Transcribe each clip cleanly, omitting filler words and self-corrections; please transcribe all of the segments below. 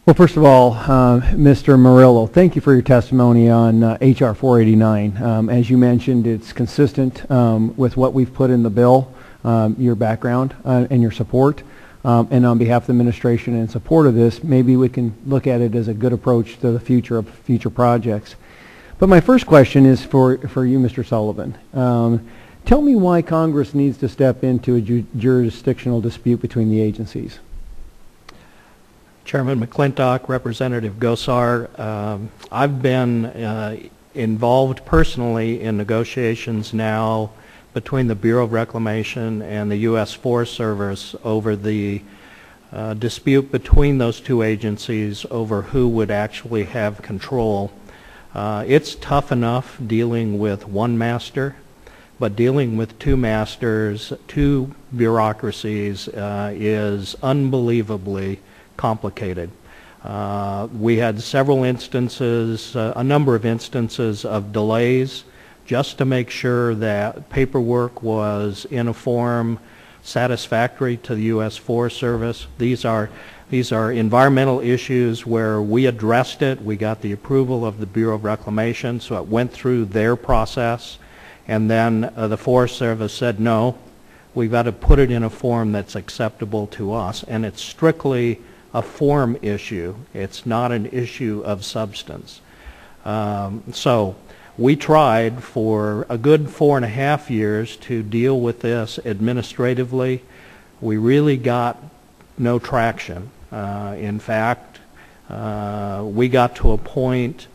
Well, first of all, Mr. Murillo, thank you for your testimony on H.R. 489. As you mentioned, it's consistent with what we've put in the bill, your background and your support. And on behalf of the administration in support of this, maybe we can look at it as a good approach to the future of future projects. But my first question is for you, Mr. Sullivan. Tell me why Congress needs to step into a jurisdictional dispute between the agencies. Chairman McClintock, Representative Gosar, I've been involved personally in negotiations now between the Bureau of Reclamation and the U.S. Forest Service over the dispute between those two agencies over who would actually have control. It's tough enough dealing with one master, but dealing with two masters, two bureaucracies is unbelievably complicated. We had several instances, a number of instances of delays just to make sure that paperwork was in a form satisfactory to the U.S. Forest Service. These are environmental issues where we addressed it. We got the approval of the Bureau of Reclamation, so it went through their process, and then the Forest Service said, no, we've got to put it in a form that's acceptable to us, and it's strictly a form issue. It's not an issue of substance. So we tried for a good 4.5 years to deal with this administratively. We really got no traction. In fact, we got to a point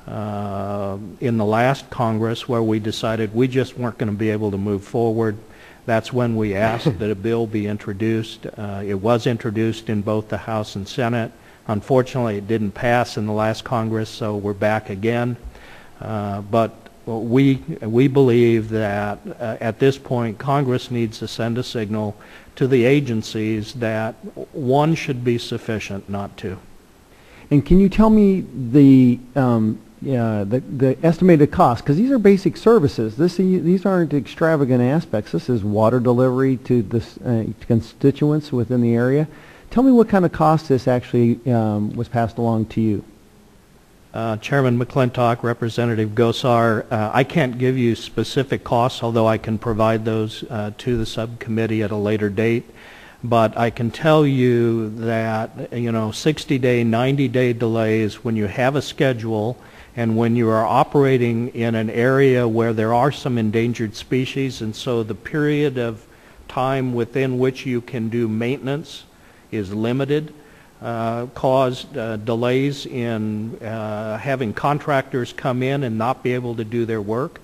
in the last Congress where we decided we just weren't going to be able to move forward. That's when we asked that a bill be introduced. It was introduced in both the House and Senate. Unfortunately, it didn't pass in the last Congress, so we're back again. But we believe that at this point Congress needs to send a signal to the agencies that one should be sufficient, not two. And can you tell me the estimated cost? Because these are basic services. These aren't extravagant aspects. This is water delivery to the constituents within the area. Tell me what kind of cost this actually was passed along to you. Chairman McClintock, Representative Gosar, I can't give you specific costs, although I can provide those to the subcommittee at a later date. But I can tell you that 60-day, 90-day delays when you have a schedule and when you are operating in an area where there are some endangered species, and so the period of time within which you can do maintenance is limited, caused delays in having contractors come in and not be able to do their work,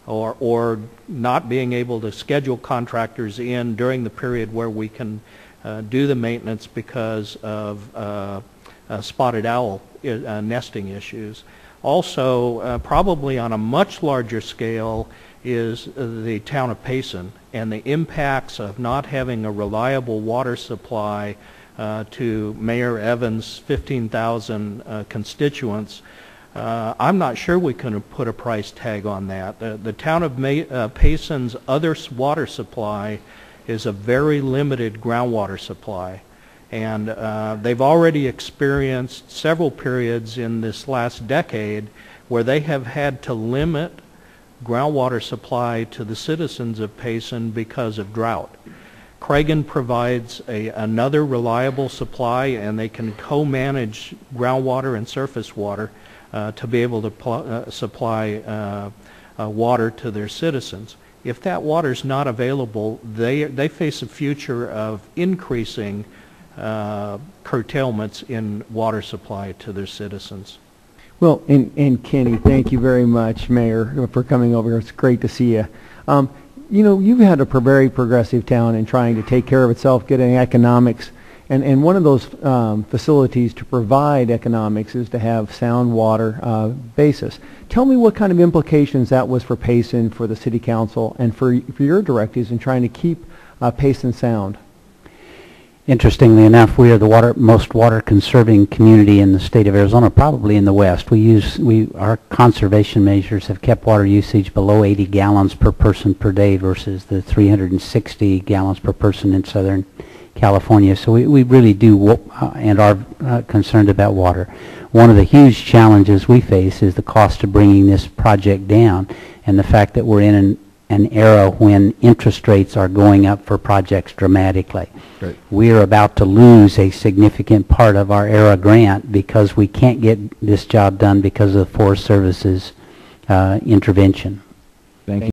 or not being able to schedule contractors in during the period where we can do the maintenance because of spotted owl nesting issues. Also, probably on a much larger scale is the town of Payson and the impacts of not having a reliable water supply to Mayor Evans' 15,000 constituents. I'm not sure we can put a price tag on that. The town of Payson's other water supply is a very limited groundwater supply. And they've already experienced several periods in this last decade where they have had to limit groundwater supply to the citizens of Payson because of drought. Cragin provides another reliable supply, and they can co-manage groundwater and surface water to be able to supply water to their citizens. If that water is not available, they face a future of increasing curtailments in water supply to their citizens. Well, and Kenny, thank you very much, Mayor, for coming over here. It's great to see you. You've had a very progressive town in trying to take care of itself, getting economics, and one of those facilities to provide economics is to have sound water basis. Tell me what kind of implications that was for Payson, for the City Council, and for your directives in trying to keep Payson sound. Interestingly enough, we are the most water-conserving community in the state of Arizona, probably in the West. Our conservation measures have kept water usage below 80 gallons per person per day versus the 360 gallons per person in southern California. So we really do and are concerned about water. One of the huge challenges we face is the cost of bringing this project down, and the fact that we're in an era when interest rates are going up for projects dramatically. Right. We're about to lose a significant part of our ERA grant because we can't get this job done because of the Forest Service's intervention. Thank you.